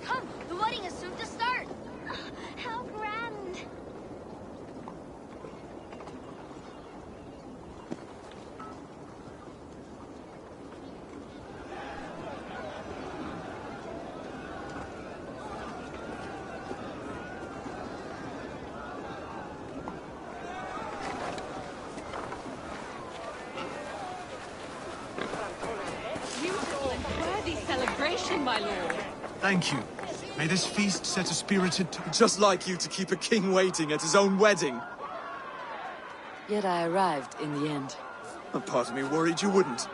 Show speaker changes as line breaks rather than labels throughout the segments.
Come! The wedding is soon to start! How grand!
Beautiful and worthy celebration, my lord.
Thank you. May this feast set a spirited...
Just like you to keep a king waiting at his own wedding.
Yet I arrived in the end.
A part of me worried you wouldn't.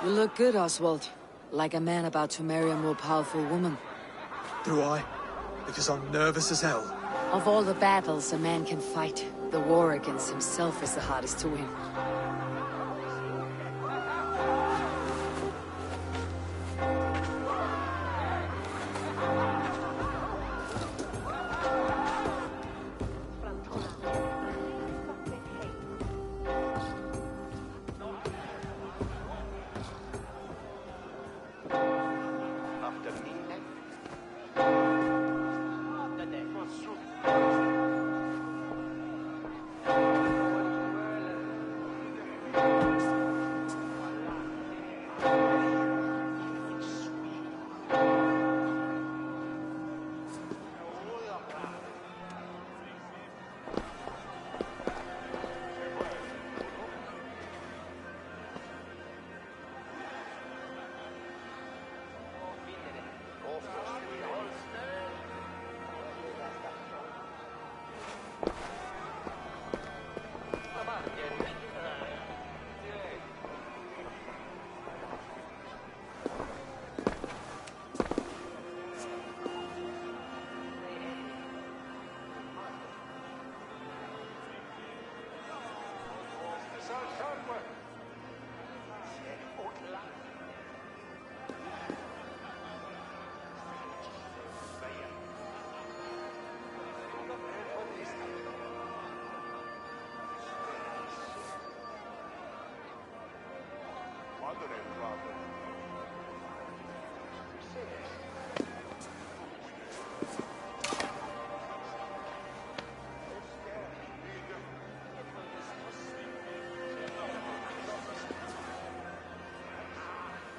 You look good, Oswald. Like a man about to marry a more powerful woman.
Do I? Because I'm nervous as hell.
Of all the battles a man can fight, the war against himself is the hardest to win.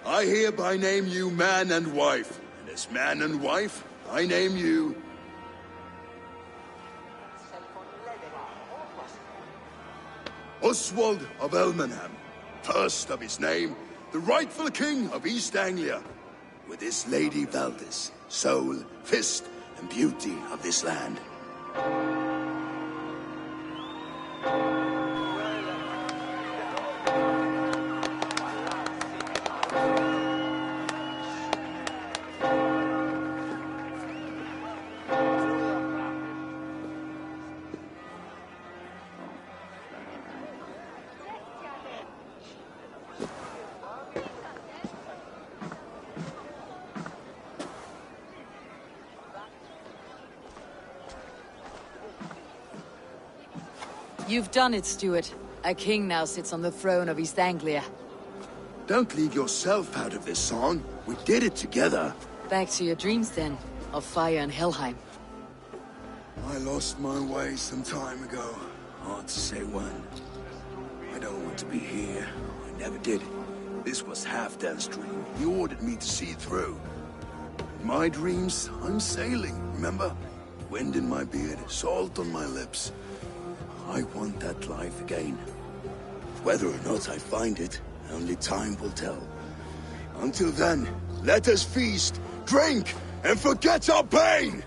I hereby name you man and wife, and as man and wife, I name you... Oswald of Elmenham, first of his name, the rightful king of East Anglia, with this Lady Valdis, soul, fist, and beauty of this land.
You've done it, Stuart. A king now sits on the throne of East Anglia.
Don't leave yourself out of this song. We did it together.
Back to your dreams, then, of fire and Helheim.
I lost my way some time ago. Hard to say when. I don't want to be here. I never did. This was Halfdan's dream. He ordered me to see it through. In my dreams, I'm sailing, remember? Wind in my beard, salt on my lips. I want that life again. Whether or not I find it, only time will tell. Until then, let us feast, drink, and forget our pain!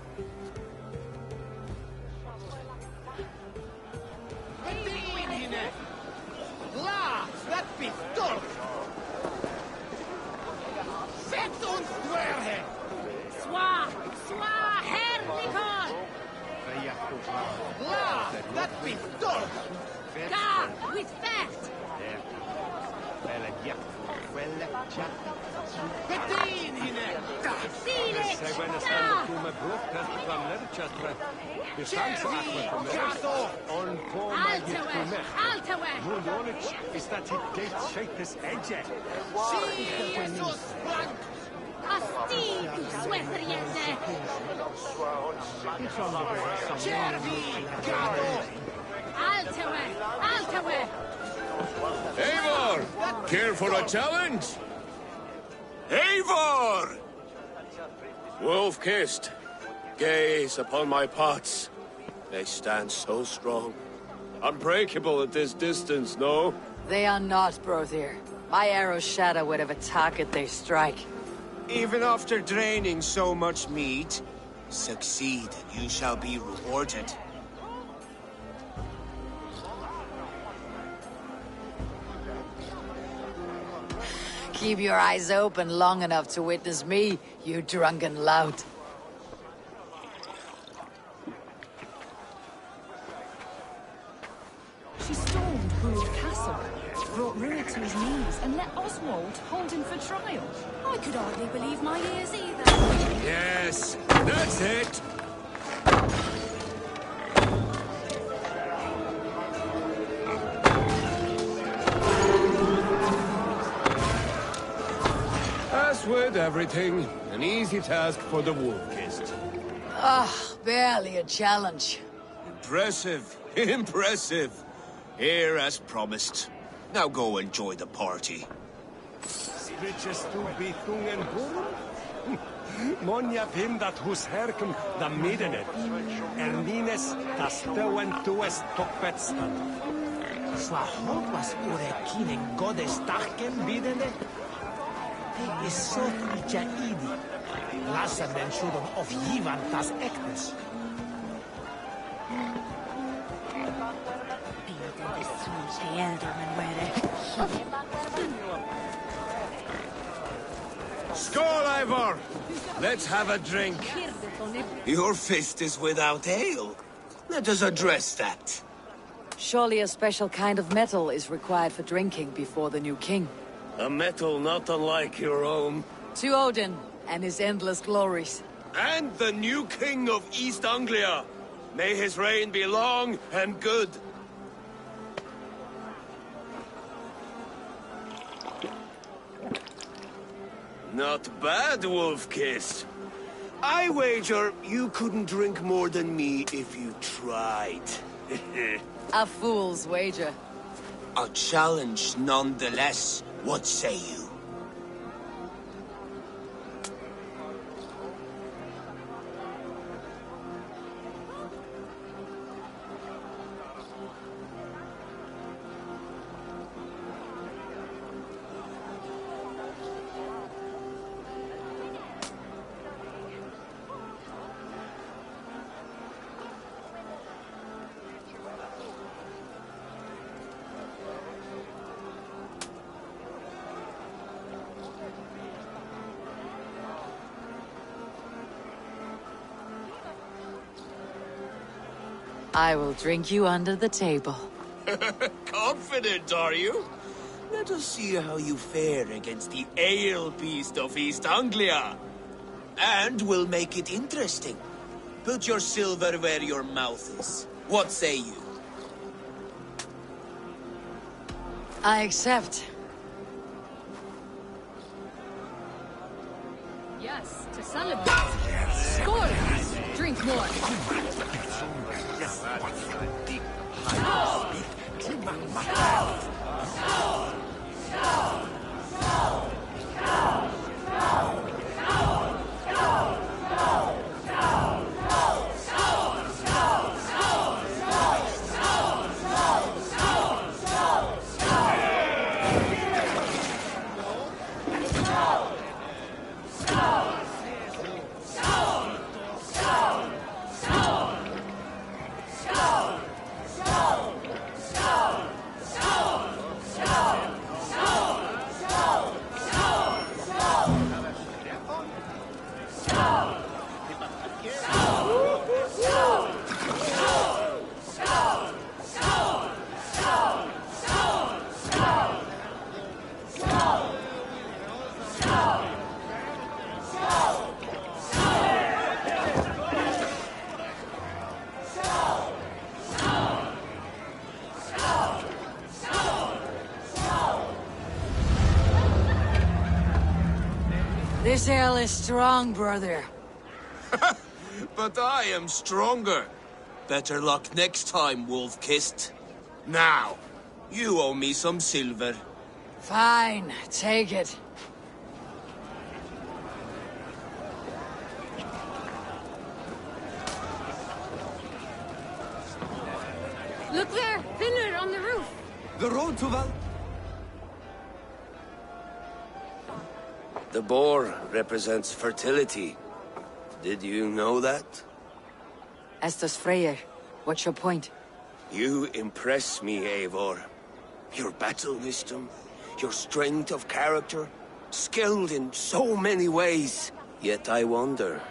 Sois herrlich!
Eivor! Care for a challenge? Eivor! Wolf-kissed. Gaze upon my pots. They stand so strong. Unbreakable at this distance, no?
They are not, Brothir. My arrows shatter whatever target they strike.
Even after draining so much meat, succeed and you shall be rewarded.
Keep your eyes open long enough to witness me, you drunken lout.
She stormed Brule Castle, brought Rurik to his knees, and let Oswald hold him for trial.
I could hardly believe my ears either.
Yes, that's it! As with everything, an easy task for the Wolf-kissed.
Barely a challenge.
Impressive, impressive. Here as promised. Now go enjoy the party.
Monja pindat hus herken da middenet. Ernines da stewen tues tokpetstan. Slahot was ure kinen godes tachen bidene. He is so icha idi. Lassen den schudon of jivan tas ektes.
Skål, Eivor! Let's have a drink.
Your fist is without ale. Let us address that.
Surely a special kind of metal is required for drinking before the new king.
A metal not unlike your own.
To Odin and his endless glories.
And the new king of East Anglia. May his reign be long and good. Not bad, Wolf-kissed. I wager you couldn't drink more than me if you tried.
A fool's wager.
A challenge nonetheless. What say you?
I will drink you under the table.
Confident, are you? Let us see how you fare against the ale beast of East Anglia. And we'll make it interesting. Put your silver where your mouth is. What say you?
I accept.
Yes, to celebrate. Skål! Drink more.
This ale is strong, brother.
But I am stronger. Better luck next time, Wolf-Kissed. Now, you owe me some silver.
Fine, take it.
Look there! Pillar on the roof!
The road to Val...
The boar represents fertility. Did you know that?
As does Freyr. What's your point?
You impress me, Eivor. Your battle wisdom, your strength of character, skilled in so many ways. Yet I wonder,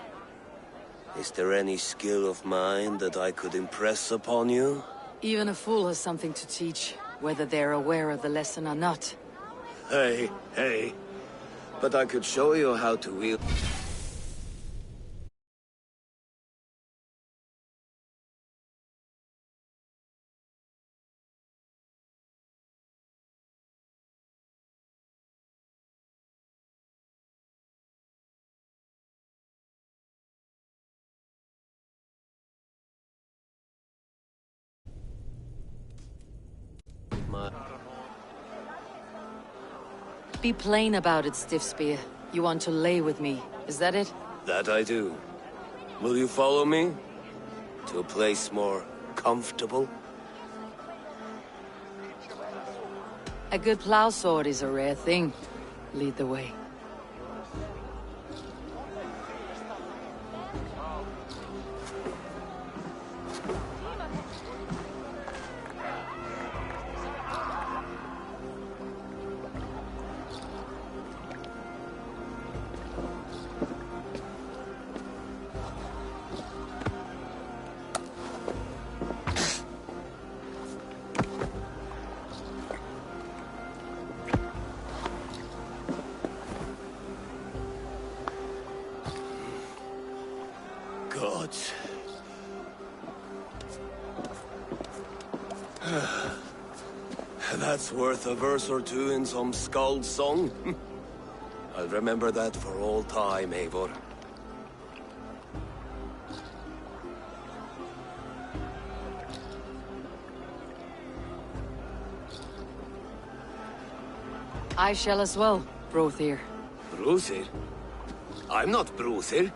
is there any skill of mine that I could impress upon you?
Even a fool has something to teach, whether they're aware of the lesson or not.
Hey. But I could show you how to wield...
Be plain about it, Stiffspear. You want to lay with me, is that it?
That I do. Will you follow me? To a place more comfortable?
A good plow sword is a rare thing. Lead the way.
Gods. That's worth a verse or two in some skald's song. I'll remember that for all time, Eivor.
I shall as well, Brothir.
Bruthir? I'm not Bruthir.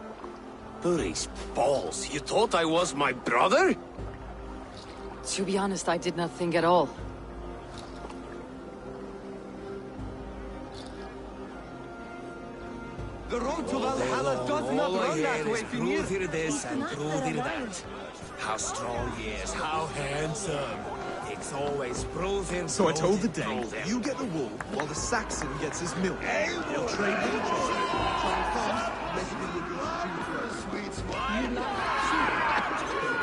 Burry's balls, you thought I was my brother?
To be honest, I did not think at all.
The road to Valhalla does not run that way, Finnir.
Brother this and brother that. How strong he is, how handsome. It's always brother.
So I told the Dane,
brother.
you get the wool while the Saxon gets his milk. We'll trade with each other.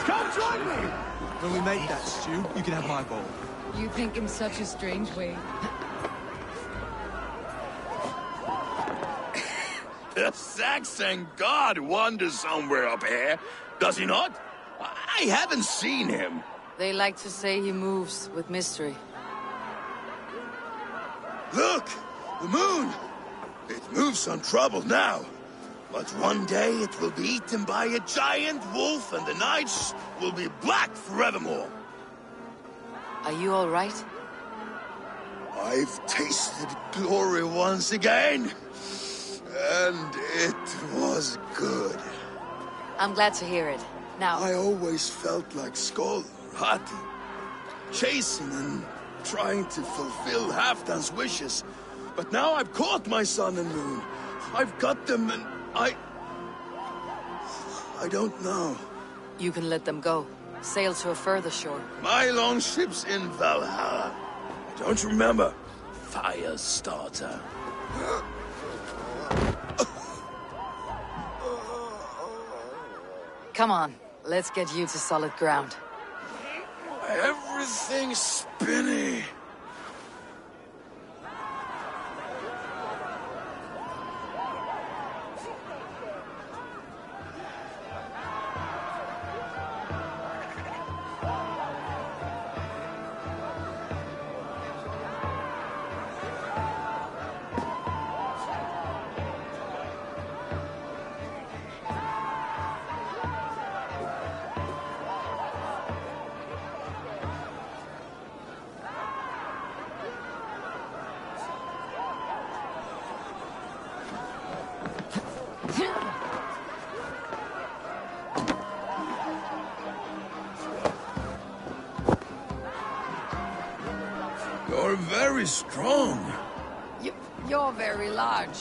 Come join me!
When we make that stew, you can have my bowl.
You think in such a strange way.
The Saxon god wanders somewhere up here, does he not? I haven't seen him.
They like to say he moves with mystery.
Look! The moon! It moves untroubled now. But one day it will be eaten by a giant wolf and the nights will be black forevermore.
Are you all right?
I've tasted glory once again. And it was good.
I'm glad to hear it. Now,
I always felt like Skoll, Hati, chasing and trying to fulfill Halfdan's wishes. But now I've caught my sun and moon. I've got them and I don't know.
you can let them go. Sail to a further shore.
My longship's in Valhalla. I don't remember. Firestarter.
Come on, let's get you to solid ground.
Everything's spinny. very strong.
You're very large.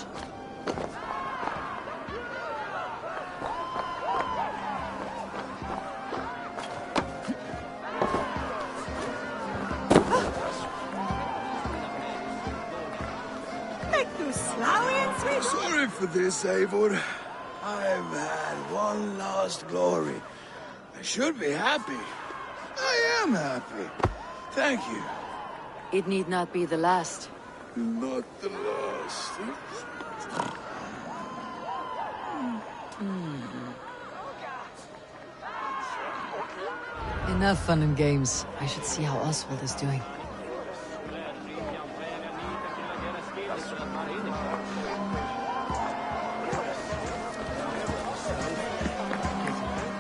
Sorry for this, Eivor. I've had one last glory. I should be happy. I am happy. Thank you.
It need not be the last.
Not the last.
Enough fun and games. I should see how Oswald is doing.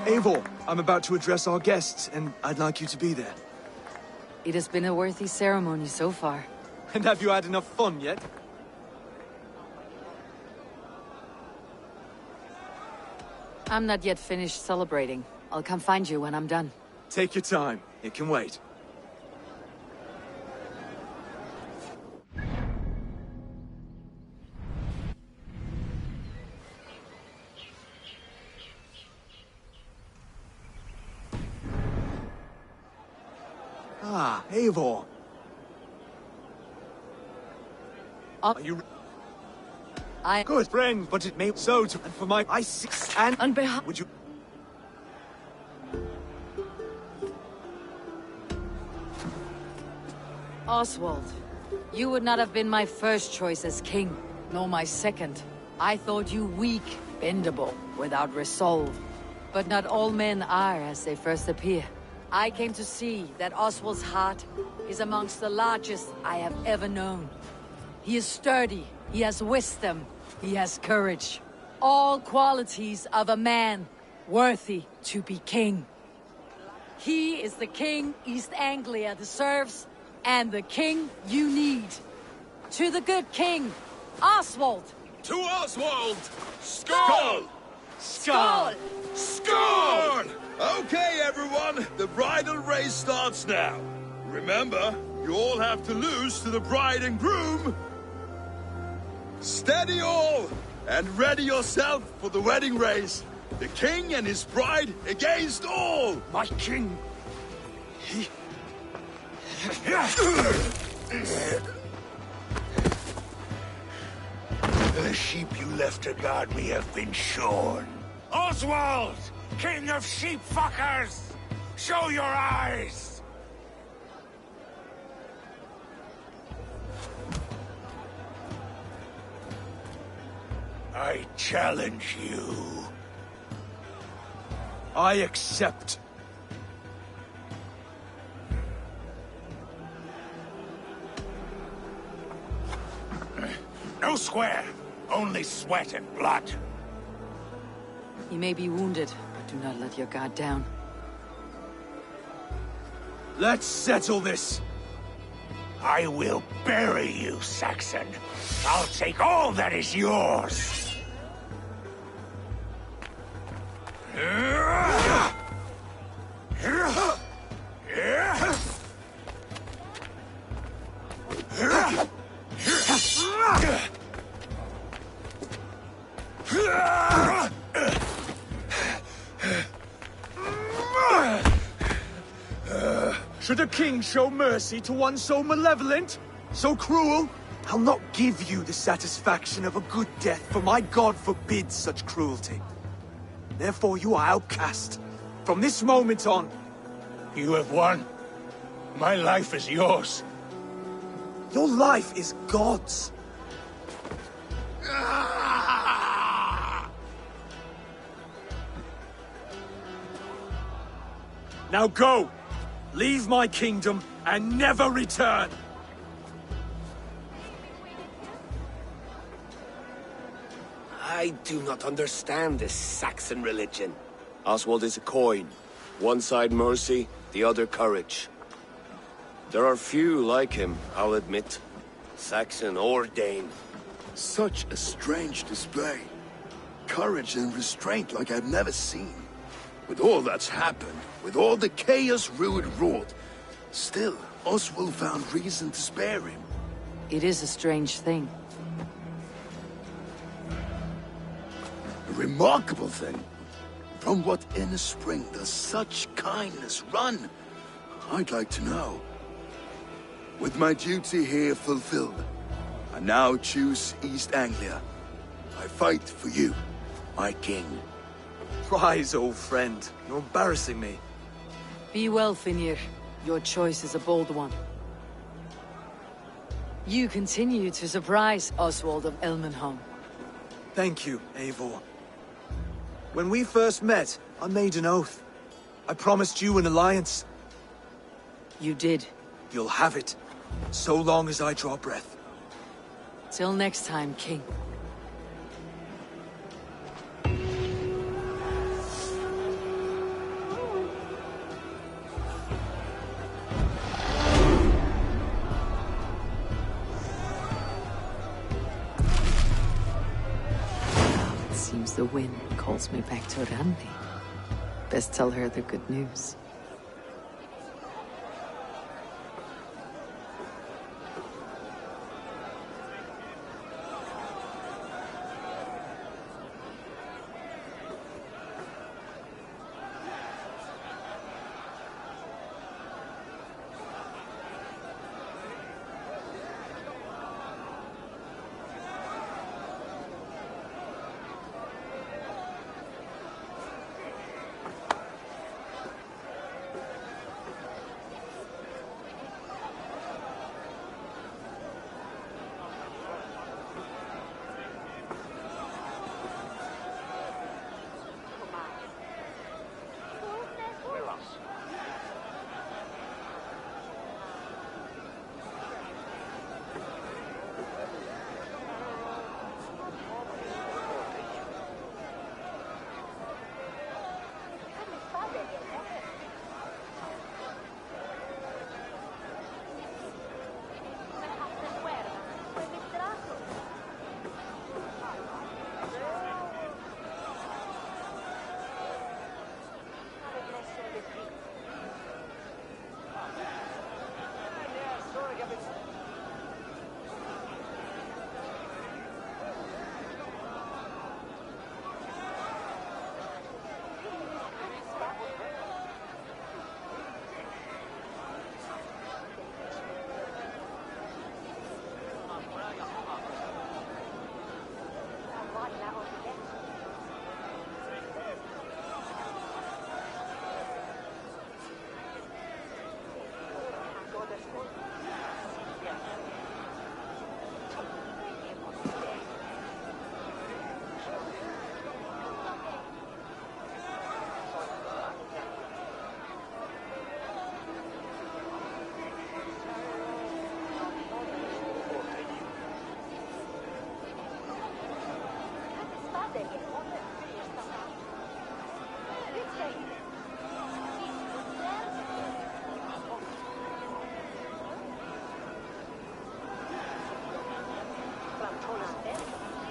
Eivor, I'm about to address our guests, and I'd like you to be there.
It has been a worthy ceremony so far.
And have you had enough fun yet?
I'm not yet finished celebrating. I'll come find you when I'm done.
Take your time. It can wait. Ah, Eivor. Are you... Good friend, but it may so to... And for my... I six and...
On behalf...
Would you...
Oswald, you would not have been my first choice as king, nor my second. I thought you weak, bendable, without resolve. But not all men are as they first appear. I came to see that Oswald's heart is amongst the largest I have ever known. He is sturdy, he has wisdom, he has courage. All qualities of a man worthy to be king. He is the king East Anglia deserves, and the king you need. To the good king, Oswald!
To Oswald! Skull!
Skull!
Skull!
Okay, everyone, the bridal race starts now. Remember, you all have to lose to the bride and groom. Steady all, and ready yourself for the wedding race. The king and his bride against all.
My king!
The sheep you left to guard me have been shorn.
Oswald! King of sheep fuckers! Show your eyes!
I challenge you.
I accept.
No square, only sweat and blood.
He may be wounded, but do not let your guard down.
Let's settle this.
I will bury you, Saxon. I'll take all that is yours.
Should a king show mercy to one so malevolent? So cruel? I'll not give you the satisfaction of a good death, for my god forbids such cruelty. Therefore you are outcast. From this moment on.
You have won. My life is yours.
Your life is God's. Now go! Leave my kingdom and never return!
I do not understand this Saxon religion. Oswald is a coin. One side mercy, the other courage. There are few like him, I'll admit. Saxon or Dane.
Such a strange display. Courage and restraint like I've never seen. With all that's happened, with all the chaos Rued wrought, still, Oswald found reason to spare him.
It is a strange thing.
A remarkable thing. From what inner spring does such kindness run? I'd like to know. With my duty here fulfilled, I now choose East Anglia. I fight for you, my king.
Rise, old friend. You're embarrassing me.
Be well, Finir. Your choice is a bold one. You continue to surprise Oswald of Elmenham.
Thank you, Eivor. When we first met, I made an oath. I promised you an alliance.
You did.
You'll have it, so long as I draw breath.
Till next time, King. It seems the wind calls me back to Randi. Best tell her the good news.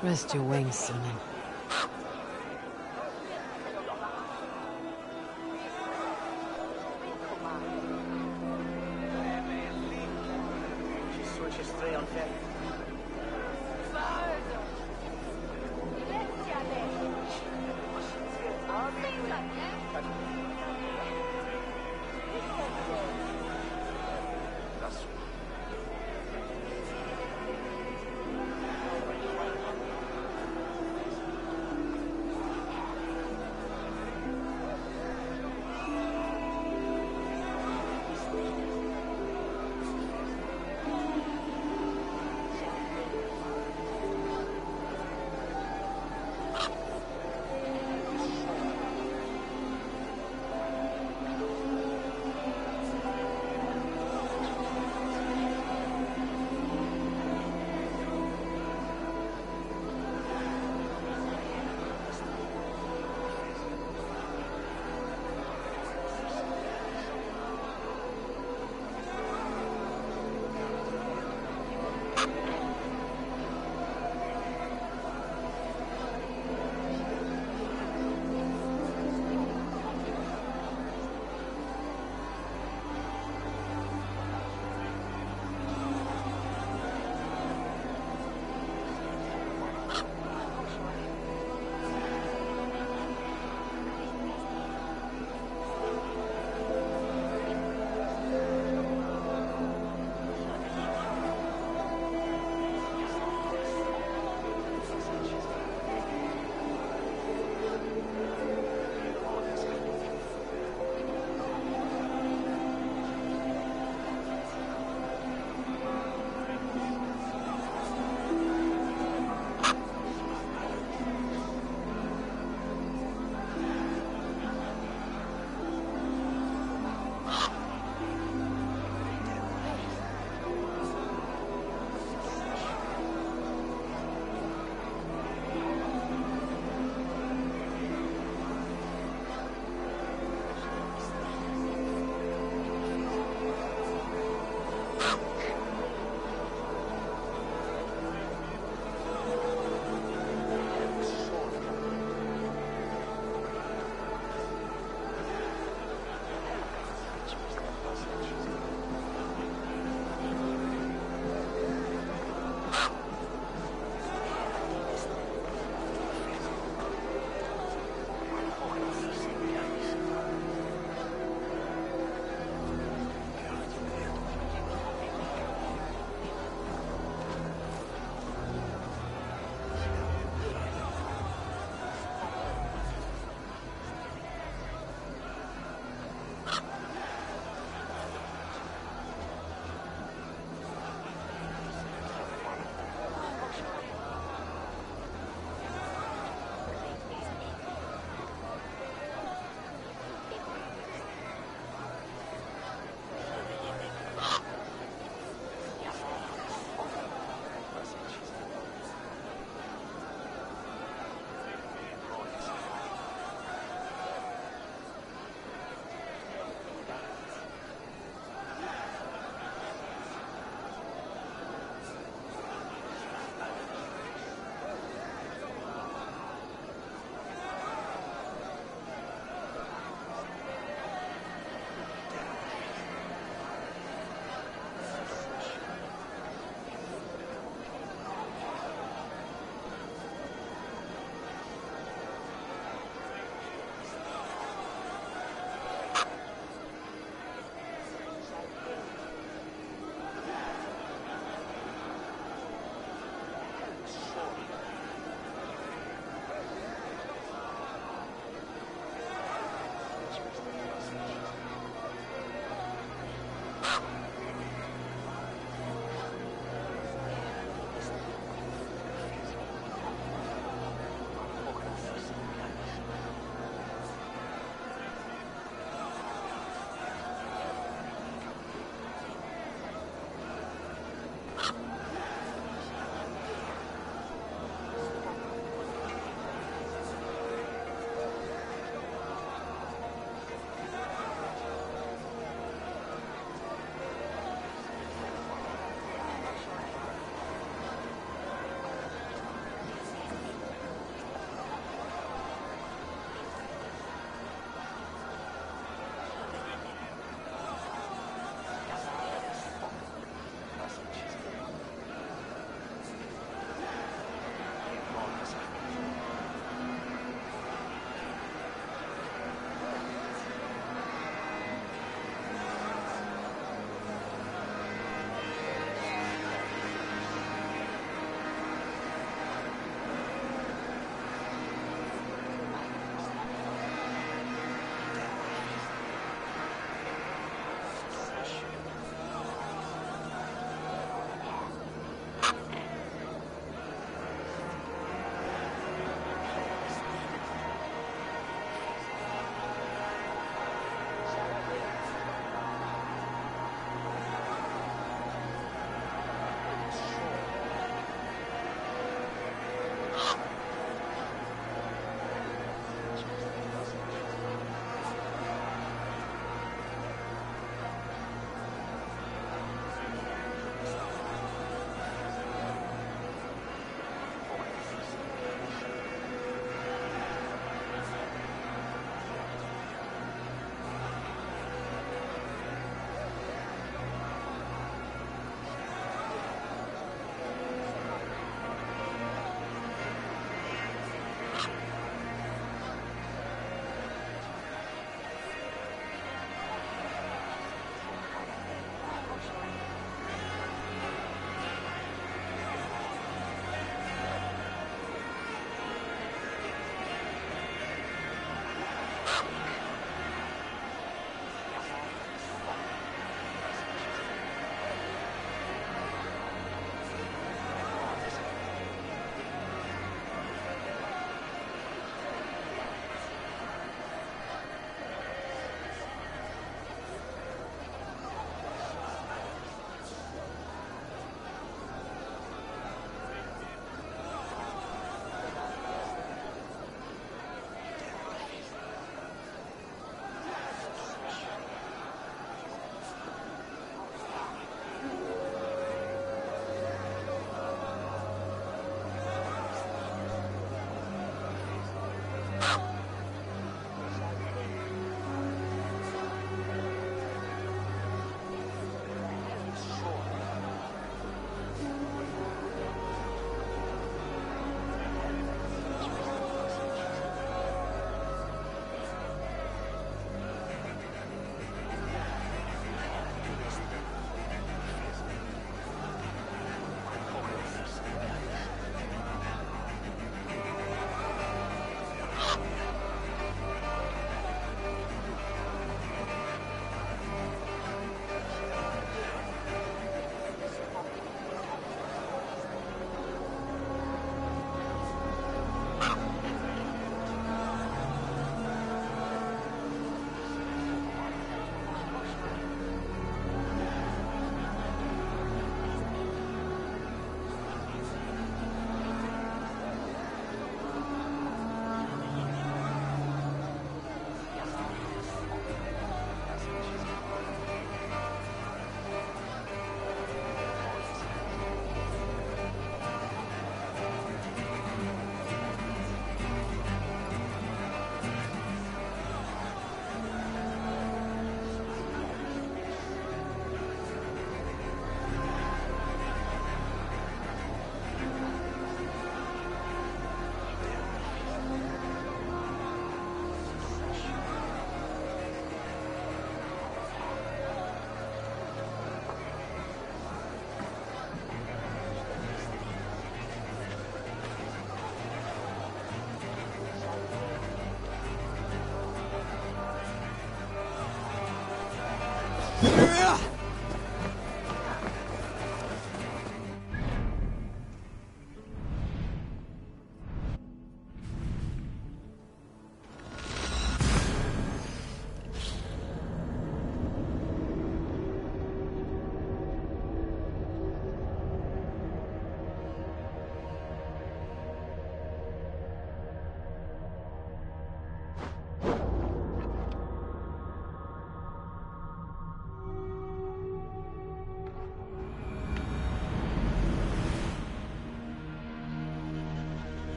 Rest your wings, Simon.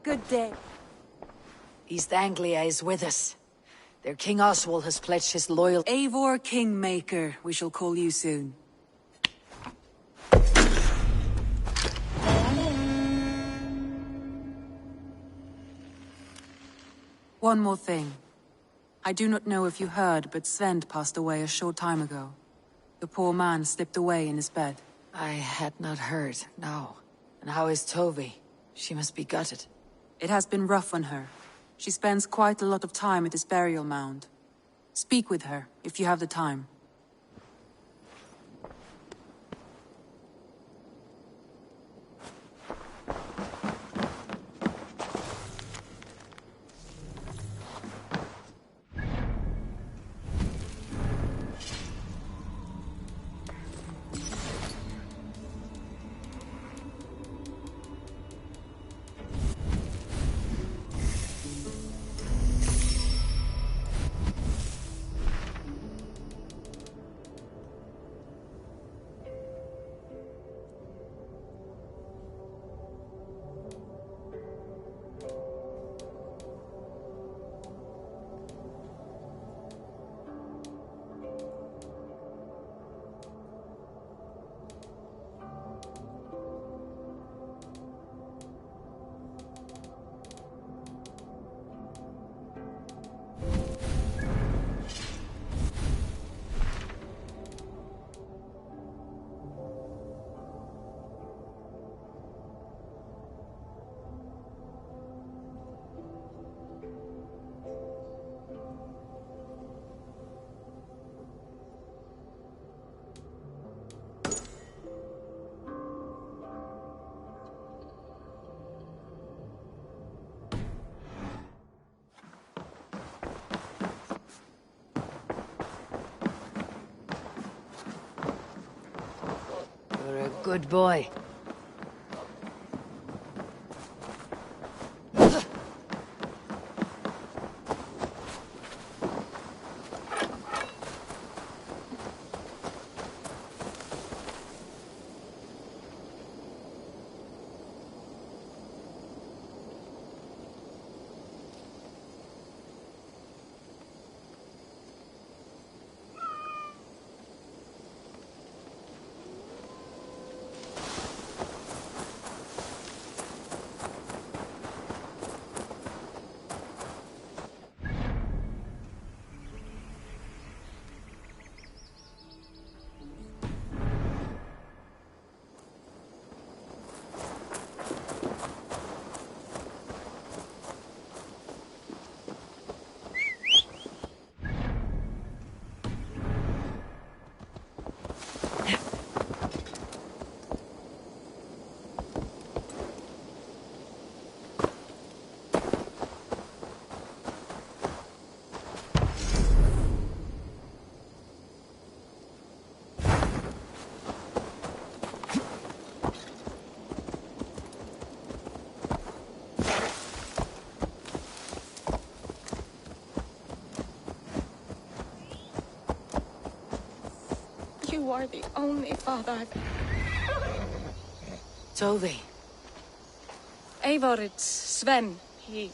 Good day.
East Anglia is with us. Their King Oswald has pledged his loyalty.
Eivor Kingmaker, we shall call you soon. One more thing. I do not know if you heard, but Svend passed away a short time ago. The poor man slipped away in his bed.
I had not heard, no. And how is Tovi? She must be gutted.
It has been rough on her. She spends quite a lot of time at his burial mound. Speak with her, if you have the time.
You're a good boy.
You are the only father I've...
Tovi.
Eivor, it's Sven. He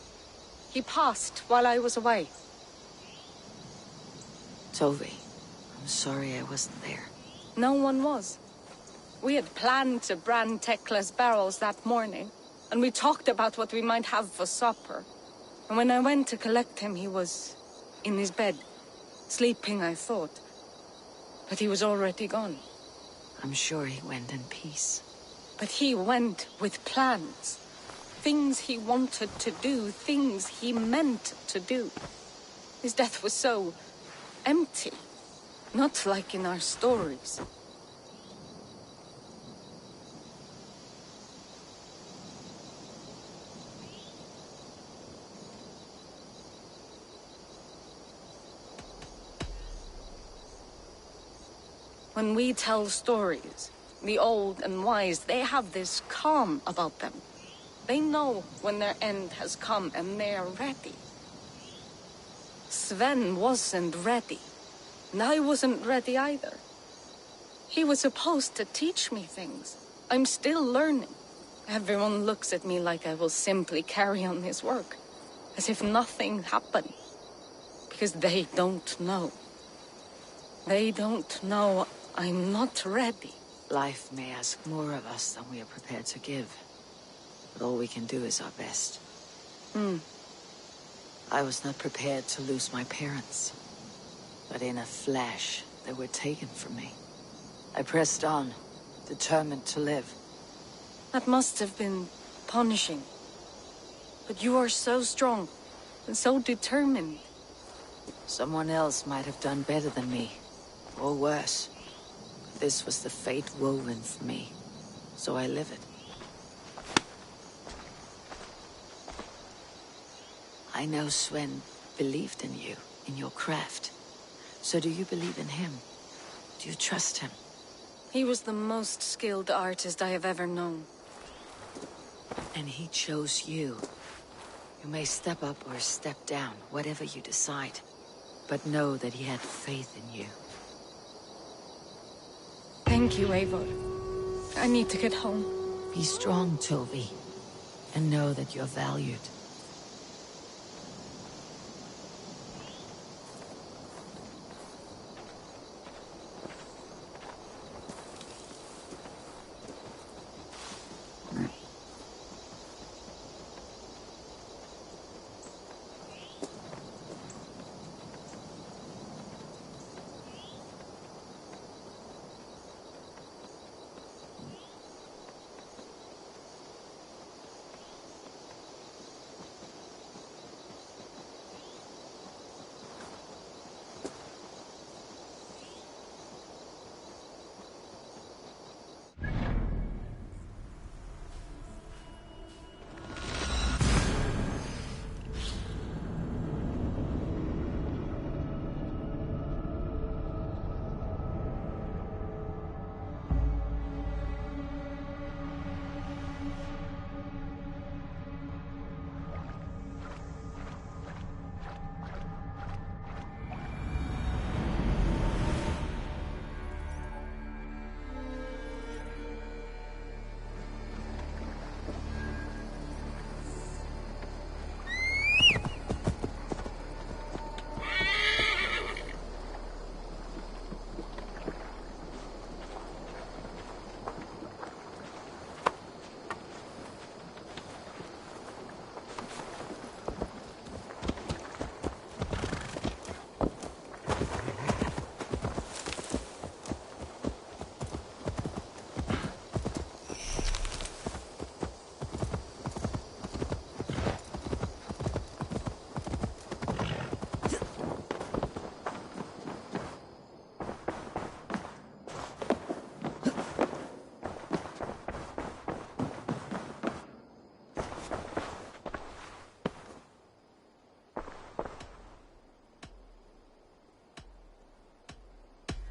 passed while I was away.
Tovi, I'm sorry I wasn't there.
No one was. We had planned to brand Tekla's barrels that morning, and we talked about what we might have for supper. And when I went to collect him, he was in his bed, sleeping, I thought. But he was already gone.
I'm sure he went in peace.
But he went with plans. Things he wanted to do, things he meant to do. His death was so empty, not like in our stories. When we tell stories, the old and wise, they have this calm about them. They know when their end has come and they are ready. Sven wasn't ready, and I wasn't ready either. He was supposed to teach me things. I'm still learning. Everyone looks at me like I will simply carry on his work, as if nothing happened, because they don't know. They don't know I'm not ready.
Life may ask more of us than we are prepared to give. But all we can do is our best. I was not prepared to lose my parents. But in a flash, they were taken from me. I pressed on, determined to live.
That must have been punishing. But you are so strong, and so determined.
Someone else might have done better than me, or worse. This was the fate woven for me, so I live it. I know Sven believed in you, in your craft. So do you believe in him? Do you trust him?
He was the most skilled artist I have ever known.
And he chose you. You may step up or step down, whatever you decide. But know that he had faith in you.
Thank you, Eivor. I need to get home.
Be strong, Tovi. And know that you're valued.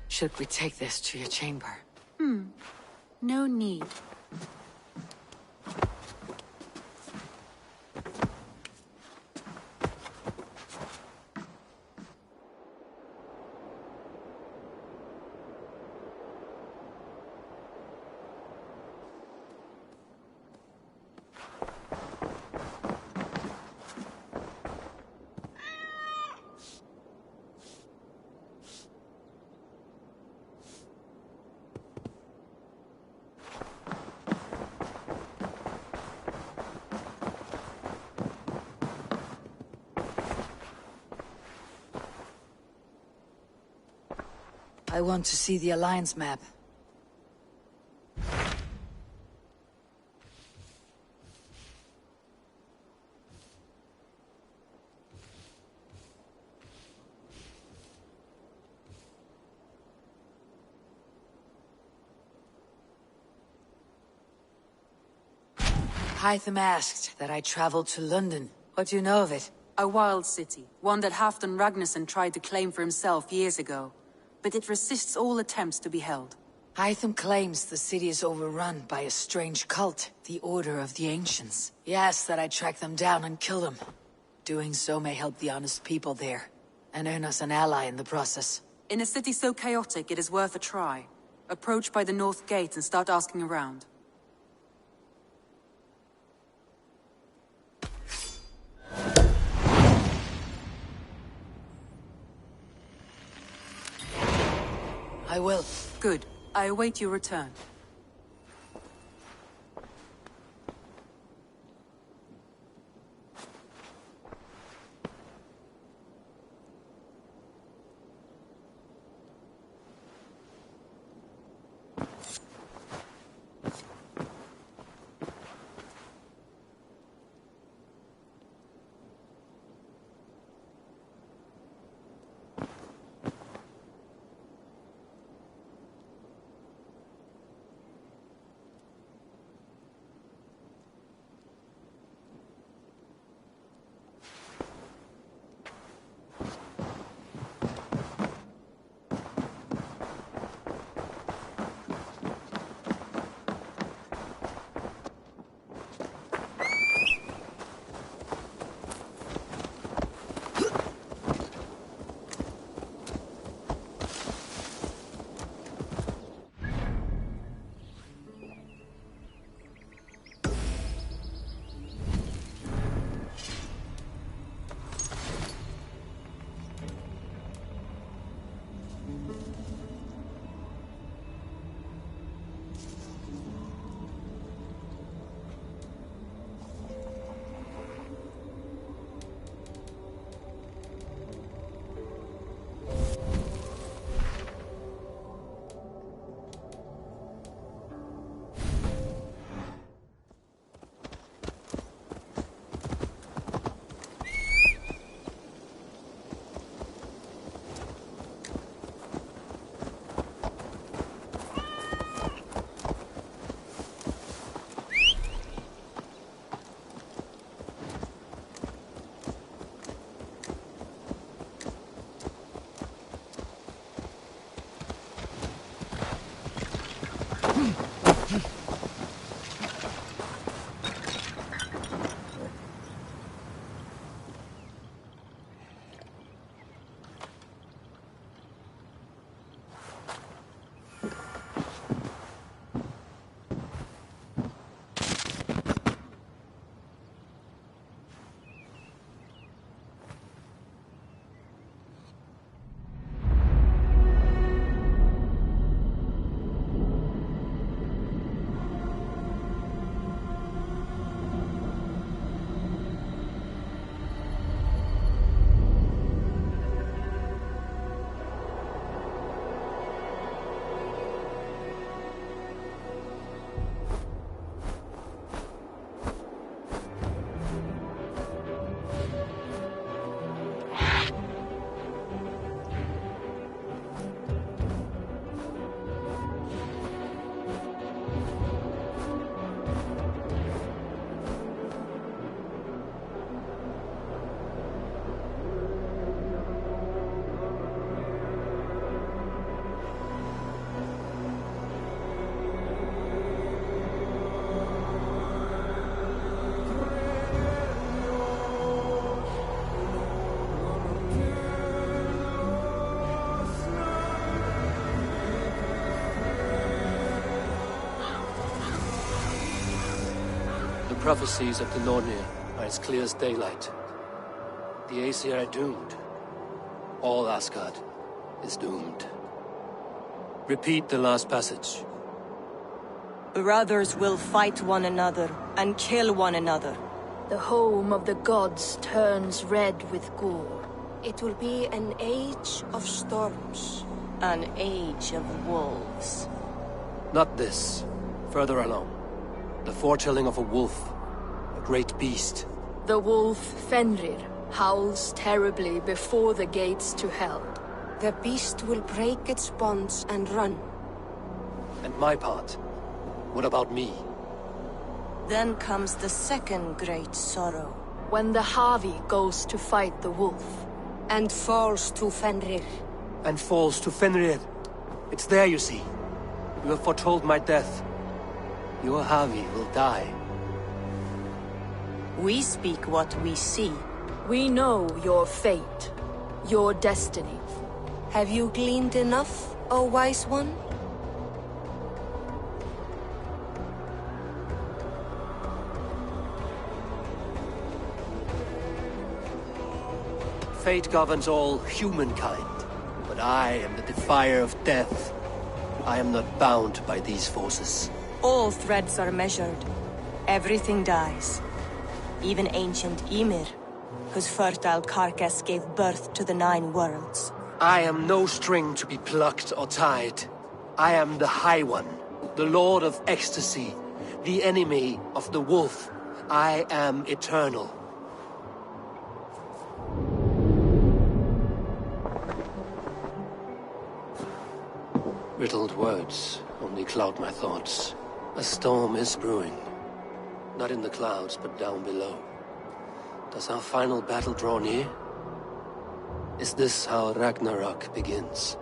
Should we take this to your chamber?
No need.
I want to see the Alliance map. Hytham asked that I travel to London. What do you know of it?
A wild city, one that Halfdan Ragnarsson tried to claim for himself years ago. But it resists all attempts to be held.
Hytham claims the city is overrun by a strange cult, the Order of the Ancients. He asks that I track them down and kill them. Doing so may help the honest people there, and earn us an ally in the process.
In a city so chaotic, it is worth a try. Approach by the North Gate and start asking around.
I will.
Good. I await your return.
The prophecies of the Nornir are as clear as daylight. The Aesir are doomed. All Asgard is doomed. Repeat the last passage.
Brothers will fight one another and kill one another.
The home of the gods turns red with gore.
It will be an age of storms.
An age of wolves.
Not this. Further along. The foretelling of a wolf. A great beast.
The wolf Fenrir howls terribly before the gates to hell.
The beast will break its bonds and run.
And my part? What about me?
Then comes the second great sorrow.
When the Havi goes to fight the wolf.
And falls to Fenrir.
And falls to Fenrir. It's there, you see. You have foretold my death. Your Havi will die.
We speak what we see.
We know your fate. Your destiny.
Have you gleaned enough, O wise one?
Fate governs all humankind. But I am the defier of death. I am not bound by these forces.
All threads are measured. Everything dies. Even ancient Ymir, whose fertile carcass gave birth to the 9 worlds.
I am no string to be plucked or tied. I am the High One, the Lord of Ecstasy, the enemy of the wolf. I am eternal. Riddled words only cloud my thoughts. A storm is brewing. Not in the clouds, but down below. Does our final battle draw near? Is this how Ragnarok begins?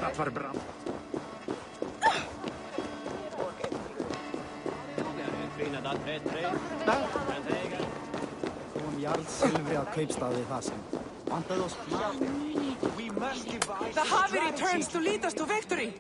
Dat var bra.
Hún jarl silfri á kaupstaði það sem. Vantaði oss mati.
The Havi returns to lead us to victory.